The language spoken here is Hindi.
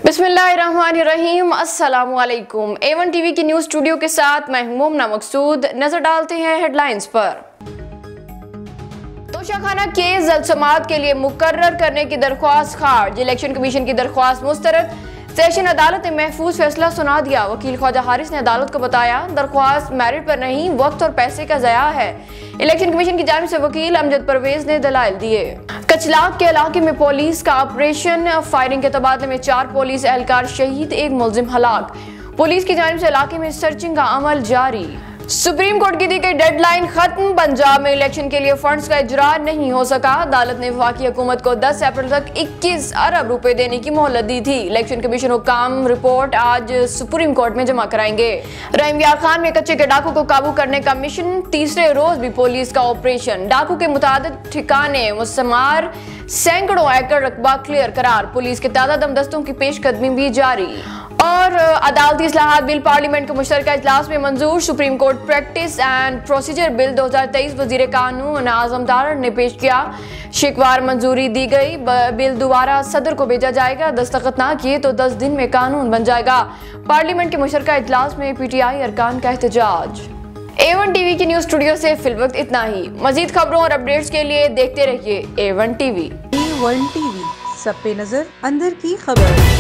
बिस्मिल्लाहिर्रहमानिर्रहीम, अस्सलामुअलैकुम। A1 टीवी की न्यूज स्टूडियो के साथ मैं हूं मोमना मकसूद। नजर डालते हैं हेडलाइंस पर। तोशाखाना केस जल्द समाअत के लिए मुकर्रर करने की दरख्वास्त खारिज। इलेक्शन कमीशन की दरख्वास्त मुस्तरद। सेशन अदालत ने महफूज फैसला सुना दिया। वकील ख्वाजा हारिस ने अदालत को बताया, दरख्वास्त मेरिट पर नहीं, वक्त और पैसे का ज़या है। इलेक्शन कमीशन की जानिब से वकील अमजद परवेज ने दलाइल दिए। कचलाक के इलाके में पुलिस का ऑपरेशन, फायरिंग के तबादले में 4 पुलिस एहलकार शहीद, 1 मुलजिम हलाक। पुलिस की जानिब से इलाके में सर्चिंग का अमल जारी। सुप्रीम कोर्ट की दी गई डेडलाइन खत्म। पंजाब में इलेक्शन के लिए फंड्स का इजरा नहीं हो सका। अदालत ने वफाकी हुकूमत को 10 अप्रैल तक 21 अरब रुपए देने की मोहलत दी थी। इलेक्शन कमीशन हुक्काम रिपोर्ट आज सुप्रीम कोर्ट में जमा कराएंगे। रहीम यार खान में कच्चे के डाकू को काबू करने का मिशन, तीसरे रोज भी पुलिस का ऑपरेशन। डाकू के मुताबिक ठिकाने मुसमार, सैकड़ों एकड़ रकबा क्लियर करार। पुलिस के ताजा दमदस्तों की पेशकदमी भी जारी। और अदालती इस्लाहात बिल पार्लियामेंट के मुश्तरका इजलास में मंजूर। Supreme court practice and procedure bill 2023 वजीर कानून आजम तारड़ ने पेश किया। शिकवार मंजूरी दी गई। बिल दोबारा सदर को भेजा जाएगा। दस्तखत ना किए तो 10 दिन में कानून बन जाएगा। पार्लियामेंट के मुश्तरका इजलास में PTI अरकान का एहतजाज। A1 टीवी की न्यूज स्टूडियो से फिलवक्त इतना ही। मजीद खबरों और अपडेट्स के लिए देखते रहिए A1 टीवी। A1 टीवी, सब पे नजर, अंदर की खबर।